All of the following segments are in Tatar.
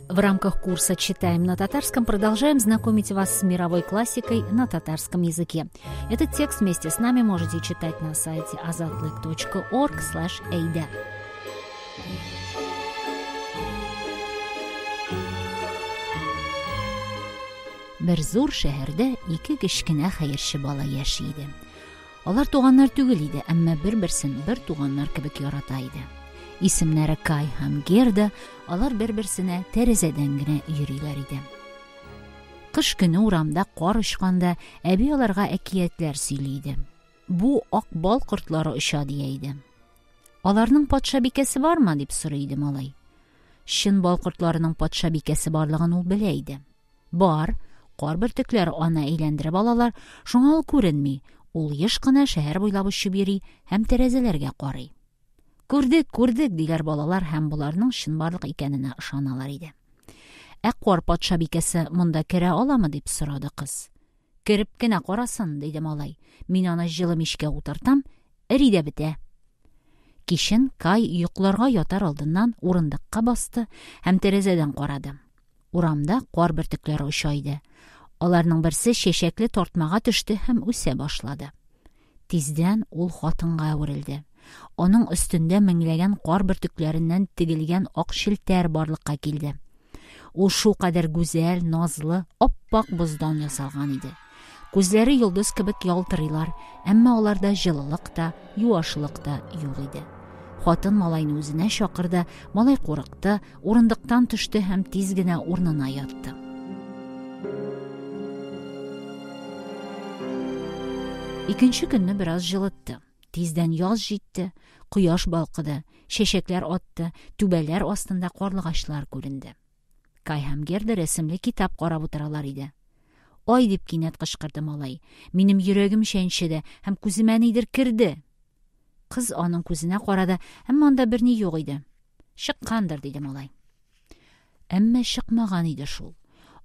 В рамках курса «Читаем на татарском» продолжаем знакомить вас с мировой классикой на татарском языке. Этот текст вместе с нами можете читать на сайте azatlyk.org/eyda. Бер зур шәһәрдә ике кечкенә хәерче бала яши иде. Алар туганнар түгел иде, әмма бер-берсен бер туганнар кебек ярата иде. Исемнәре Кай һәм Герда, алар бер-берсенә тәрәзәдән генә йөриләр иде. Кыш көне урамда кар очканда, әби аларга әкиятләр сөйли иде. Бу ак бал кортлары оча дия иде. Аларның патша бикәсе бармы дип сорый иде малай. Шын бал кортларының патша бикәсе барлыгын ул белә иде. Бар, кар бөртекләре аны әйләндереп алалар, шуңа ул күренми. Ул еш кына шәһәр буйлап очып йөри һәм тәрәзәләргә карый. Күрдек, диләр балалар һәм буларның чынбарлык икәненә ышаналар иде. Кар патша бикәсе монда керә аламы дип сорады кыз. Кереп кенә карасын, диде малай. Мин аны җылы мичкә утыртам, эри дә бетә. Кичен Кай йокларга ятар алдыннан урындыкка басты һәм тәрәзәдән карады. Урамда кар бөртекләре оча иде. Аларның берсе чәчәкле тартмага төште һәм үсә башлады. Тиздән ул хатынга әверелде. Аның өстендә меңләгән кар бөртекләреннән тегелгән ак челтәр барлыкка килде. Ул шулкадәр гүзәл, назлы, ап-ак боздан ясалган иде. Күзләре йолдыз кебек ялтырыйлар, әмма аларда җылылык та, юашлык та юк иде. Хатын малайны үзенә чакырды, малай курыкты, урындыктан төште һәм тиз генә урынына ятты. Икенче көнне бераз җылытты. Тиздән яз җитте, кояш балкыды, чәчәкләр атты, түбәләр астында карлыгачлар күренде. Кай һәм Герда рәсемле китап карап утыралар иде. Ай дип кинәт кычкырды малай. Минем йөрәгем чәнчеде һәм күземә нидер керде. Кыз аның күзенә карады, әмма анда берни юк иде. Чыккандыр, диде малай. Әмма чыкмаган иде шул.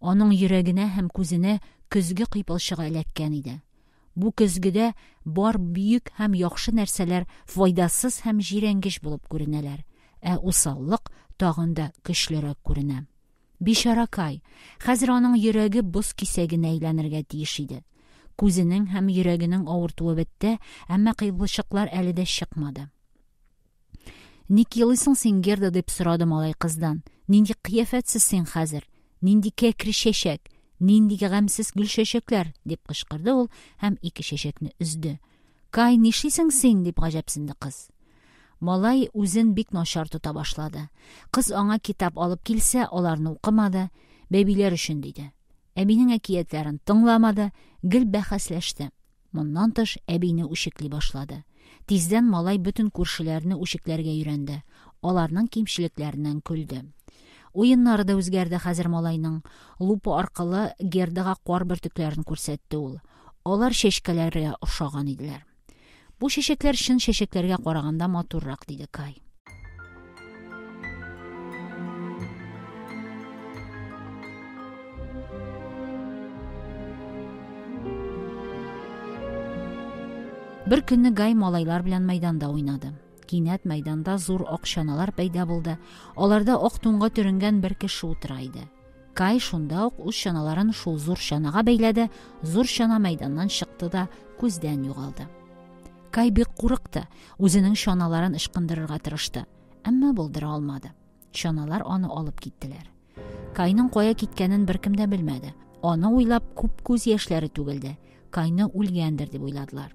Аның йөрәгенә һәм күзенә көзге кыйпылчыгы эләккән иде. Бу көзгедә бар бүйек һәм яхшы нәрсәләр файдасыз һәм җирәнгеш булып күренәләр, усаллык тагын да көчлерәк күренә. Бишара Кай, хәзер аның йөрәге боз кисәгенә әйләнергә тиеш иде. Күзенең һәм йөрәгенең авыртуы бетте, әмма кыйпылчыклар әле дә чыкмады. Ник елыйсың син, Герда, дип сорады малай кыздан. Нинди кыяфәтсез син хәзер? Нинди кәкре чәчәк? Нинди гамсыз гүл чәчәкләр, дип кычкырды ул һәм ике чәчәкне өзде. Кай, нишлисең син, дип гаҗәпсенде кыз. Малай үзен бик начар тота башлады. Кыз аңа китап алып килсә, аларны укымады, бәбиләр өчен диде. Әбинең әкиятләрен тыңламады, гел бәхәсләште. Моннан тыш әбине үчекли башлады. Тиздән малай бөтен күршеләрне үчекләргә өйрәнде. Аларның кимчелекләреннән көлде. Уеннары да үзгәрде хәзер малайның. Лупа аркылы Гердага кар бөртекләрен күрсәтте ул. Алар чәчкәләргә охшаган иделәр. Бу чәчәкләр чын чәчәкләргә караганда матуррак, диде Кай. Бер көнне Гай малайлар белән мәйданда уйнады. Кинәт мәйданда зур ак чаналар пәйда булды. Аларда ак туңга төренгән бер кеше утыра иде. Кай шунда ук үз чаналарын шул зур чанага бәйләде, зур чана мәйданнан чыкты да күздән югалды. Кай бик курыкты, үзенең чаналарын ычкындырырга тырышты, әмма булдыра алмады. Чаналар аны алып киттеләр. Кайның кая киткәнен беркем дә белмәде. Аны уйлап күп күз яшьләре түгелде. Кайны үлгәндер дип уйладылар.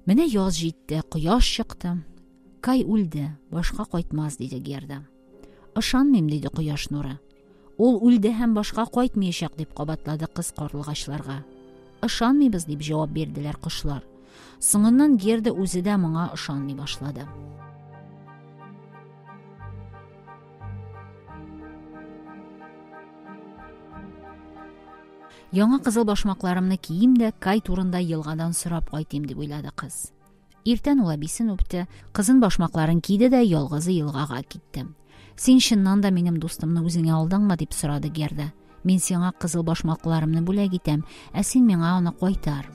Менә яз җитте, кояш чыкты. Кай үлде, башка кайтмас, диде Герда. Ышанмыйм, диде кояш нуры. Ул үлде һәм башка кайтмаячак, дип кабатлады кыз карлыгачларга. Ышанмыйбыз, дип җавап бирделәр кошлар. Соңыннан Герда үзе дә моңа ышанмый башлады. Яңа кызыл башмакларымны кием дә Кай турында елгадан сорап кайтыйм, дип уйлады кыз. Иртән ул әбисен үпте, кызын башмакларын киде дә ялгызы елгага китте. Син чыннан да минем дустымны үзеңә алдыңмы, дип сорады Герда. Мин сиңа кызыл башмакларымны бүләк итәм, ә син миңа аны кайтар.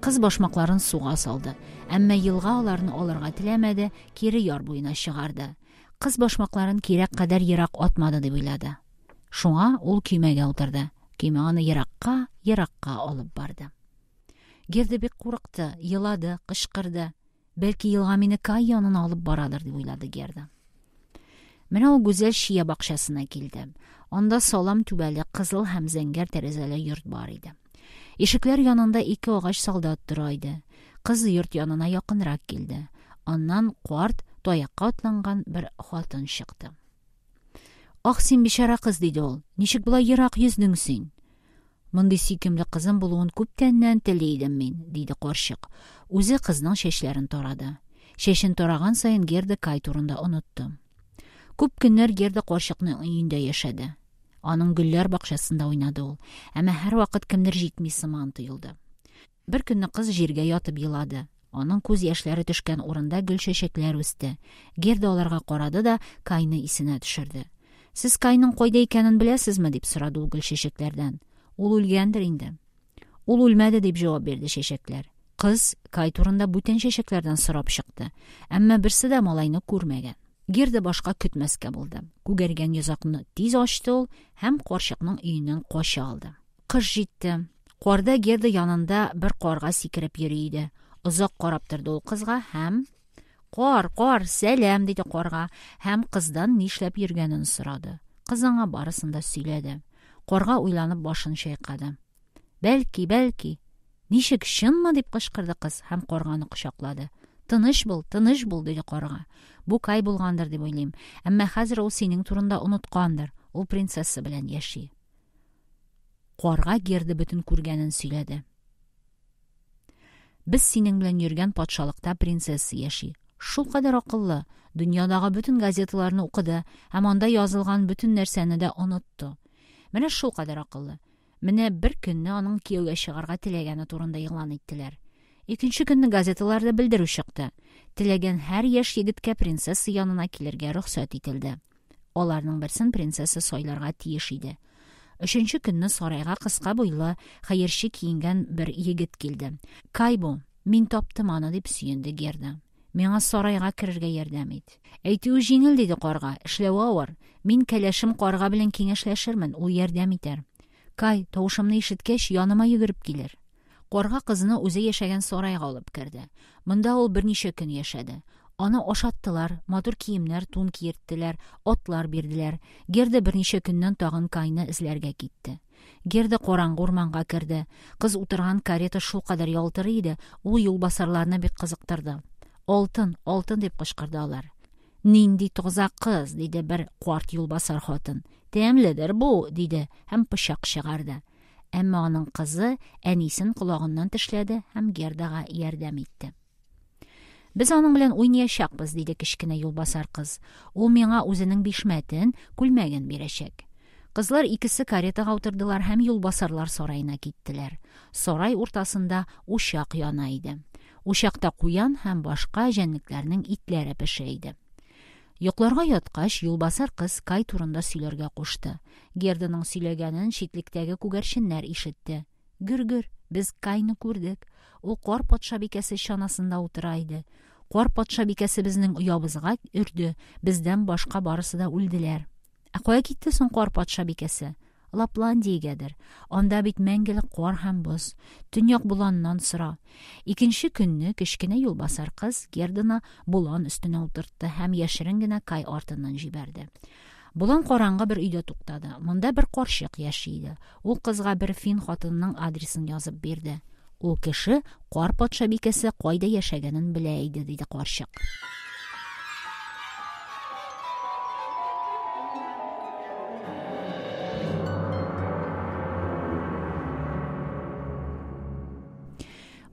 Кыз башмакларын суга салды, әмма елга аларны алырга теләмәде, кире яр буена чыгарды. Кыз башмакларын кирәк кадәр ерак атмады дип уйлады. Шуңа ул көймәгә утырды. Көймә аны еракка алып барды. Герда бик курыкты, елады, кычкырды. Бәлки елга мине Кай янына алып барадыр дип уйлады Герда. Менә ул гүзәл шия бакчасына килде. Анда салам түбәле, кызыл һәм зәңгәр тәрәзәле йорт бар иде. Ишекләр янында 2 агач солдат тора иде. Кыз йорт янына якынрак килде. Аннан карт, таякка атланган бер хатын чыкты. Ах, син бишара кыз, диде ул. Ничек болай ерак йөздең син? Мондый сөйкемле кызым булуын күптәннән теле идем мин, диде карчык. Үзе кызның чәчләрен тарады. Чәчен тараган саен Герда Кай турында онытты. Күп көннәр Герда карчыкның өендә яшәде. Аның гөлләр бакчасында уйнады ул. Әмма һәр вакыт кемдер җитми сыман тоелды. Бер көнне кыз җиргә ятып елады. Аның күз яшьләре төшкән урында гөл чәчәкләр үсте. Герда аларга карады да Кайны исенә төшерде. Сез Кайның кайда икәнен беләсезме? Дип сорады ул гөл чәчәкләрдән. Ул үлгәндер инде. Ул үлмәде, дип җавап бирде чәчәкләр. Кыз Кай турында бүтән чәчәкләрдән сорап чыкты. Әмма берсе дә малайны күрмәгән. Герда башка көтмәскә булды. Күгәргән йозакны тиз ачты ул һәм карчыкның өеннән кача алды. Кыш җитте. Карда Герда янында бер карга сикереп йөри иде. Озак карап торды ул кызга һәм «Кар, сәлам», диде карга һәм кыздан нишләп йөргәнен сорады. Кыз аңа барысын да сөйләде. Карга уйланып башын чайкады. Бәлки. Ничек, чынмы? Дип кычкырды кыз һәм карганы кочаклады. Тыныч бул, диде карга. Бу Кай булгандыр дип уйлыйм. Әмма хәзер ул синең турында оныткандыр. Ул принцесса белән яши. Карга Герда бөтен күргәнен сөйләде. Без синең белән йөргән патшалыкта принцесса яши. Шул кадәр акыллы, дөньядагы бөтен газеталарны укыды һәм анда язылган бөтен нәрсәне дә онытты. Менә шул кадәр акыллы. Менә бер көнне аның кияүгә чыгарга теләгәне турында игълан иттеләр. Икенче көнне газеталарда белдерү чыкты. Теләгән һәр яшь егеткә принцесса янына килергә рөхсәт ителде. Аларның берсен принцесса сайларга тиеш иде. Өченче көнне сарайга кыска буйлы, хәерче киенгән бер егет килде. Кай бу, мин таптым аны, дип сөенде Герда. Миңа сарайга керергә ярдәм ит. Әйтүе җиңел, диде карга. Эшләүе авыр. Мин кәләшем карга белән киңәшләшермен, ул ярдәм итәр. Кай, тавышымны ишеткәч, яныма йөгереп килер. Карга кызны үзе яшәгән сарайга алып керде. Монда ул берничә көн яшәде. Аны ашаттылар, матур киемнәр, тун киерттеләр, атлар бирделәр. Герда берничә көннән тагын Кайны эзләргә китте. Герда караңгы урманга керде. Кыз утырган карета шул кадәр ялтыры иде, ул юлбасарларны бик кызыктырды. Алтын, дип кычкырды алар. Нинди таза кыз, диде бер карт юлбасар хатын. Тәмледер бу, диде һәм пычак чыгарды. Әмма аның кызы әнисен колагыннан тешләде һәм Гердага ярдәм итте. Без аның белән уйнаячакбыз, диде кечкенә юлбасар кыз. Ул миңа үзенең бишмәтен, күлмәген бирәчәк. Кызлар икесе каретага утырдылар һәм юлбасарлар сараена киттеләр. Сарай уртасында учак яна иде. Учакта куян һәм башка җәнлекләрнең итләре пешә иде. Йокларга яткач, юлбасар кыз Кай турында сөйләргә кушты. Герданың сөйләгәнен читлектәге күгәрченнәр ишетте. Гөр, без Кайны күрдек. Ул кар патша бикәсе чанасында утыра иде. Кар патша бикәсе безнең оябызга өрде. Бездән башка барысы да үлделәр. Ә кая китте соң кар патша бикәсе? Лапландиягәдер. Анда бит мәңгелек кар һәм боз. Төньяк буланнан сыра. Икенче көнне кечкенә юлбасар кыз Герданы булан өстенә утыртты һәм яшерен генә Кай артыннан җибәрде. Булан караңгы бер өйдә туктады. Монда бер карчык яши иде. Ул кызга бер фин хатынның адресын язып бирде. Ул кеше кар патша бикәсе кайда яшәгәнен белә иде, диде карчык.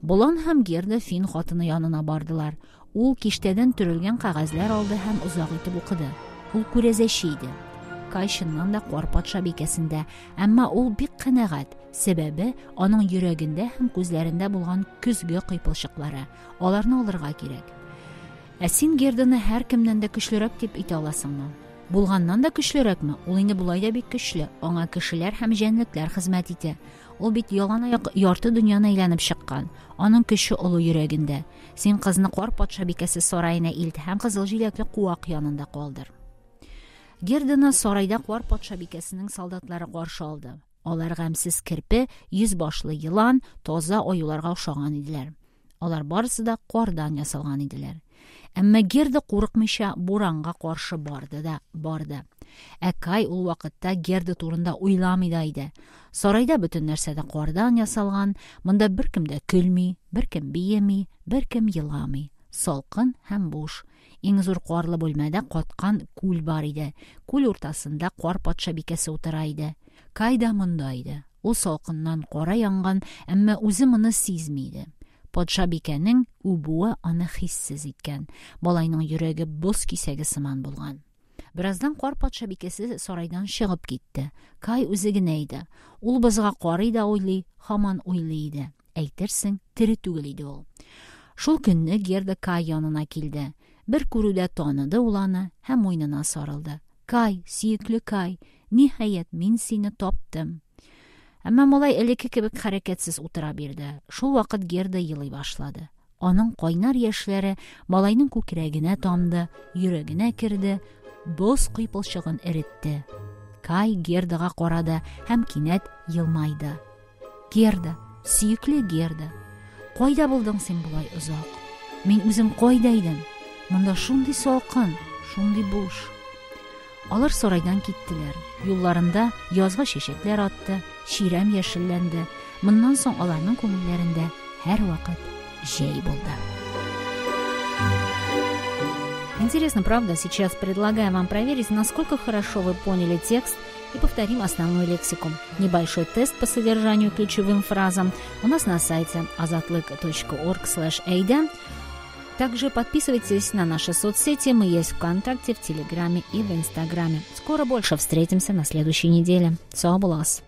Булан һәм Герда фин хатыны янына бардылар. Ул киштәдән төрелгән кәгазьләр алды һәм озак итеп укыды. Ул күрәзәче иде. Кай чыннан да кар патша бикәсендә, әмма ул бик канәгать. Сәбәбе аның йөрәгендә һәм күзләрендә булган көзге кыйпылчыклары. Аларны алырга кирәк. Ә син Герданы һәр кемнән дә көчлерәк дип әйтә аласыңмы? Булганнан да көчлерәкме? Ул инде булай да бик көчле. Аңа кешеләр һәм җәнлекләр хезмәт итә. Ул бит ялан аяк ярты дөньяны әйләнеп чыккан. Аның көче олы йөрәгендә. Син кызны кар патша бикәсе сараена илт һәм кызыл җиләкле куак янында калдыр. Герданы сарайда куар патша бикәсенең солдатлары каршы алды. Алар гамсез кирпе, 100 башлы йылан, таза аюларга охшаган иделәр. Алар барысы да кардан ясалган иделәр. Әмма Герда курыкмыйча буранга каршы барды. Ә Кай ул вакытта Герда турында уйламый да иде. Сарайда бөтен нәрсә дә кардан ясалган, монда беркем дә көлми, беркем биеми, беркем еламый. Салкын һәм буш. Иң зур карлы бүлмәдә каткан күл бар иде. Күл уртасында кар патша бикәсе утыра иде. Кай да монда иде. Ул салкыннан кара янган, әмма үзе моны сизми иде. Патша бикәнең үбүе аны хиссез иткән. Балайның йөрәге боз кисәге сыман булган. Бераздан кар патша бикәсе сарайдан чыгып китте. Кай үзе генә иде. Ул бызга карый да уйлый, һаман уйлый иде. Әйтерсең, тере түгел иде ул. Шул көнне Герда Кай янына килде. Бер күрүдә таныды ул аны һәм муйнына сарылды. Кай, сөекле Кай, ниһаять мин сине таптым. Әмма малай элекке кебек хәрәкәтсез утыра бирде. Шул вакыт Герда елый башлады. Аның кайнар яшьләре малайның күкрәгенә тамды, йөрәгенә керде, боз кыйпылчыгын эретте. Кай Гердага карады һәм кинәт елмайды. Герда, сөекле Герда, кайда булдың син булай озак? Мин үзем кайда идем? Монда шундый салкын, шундый буш. Алар сарайдан киттеләр. Юлларында язгы чәчәкләр атты, ширәм яшелләнде. Моннан соң аларның күңелләрендә һәр вакыт җәй булды. Интересно, правда? Сейчас предлагаю вам проверить, насколько хорошо вы поняли текст, и повторим основную лексику. Небольшой тест по содержанию и ключевым фразам у нас на сайте azatlyk.org/ada. Также подписывайтесь на наши соцсети. Мы есть ВКонтакте, в Телеграме и в Инстаграме. Скоро больше встретимся на следующей неделе. Сау булас!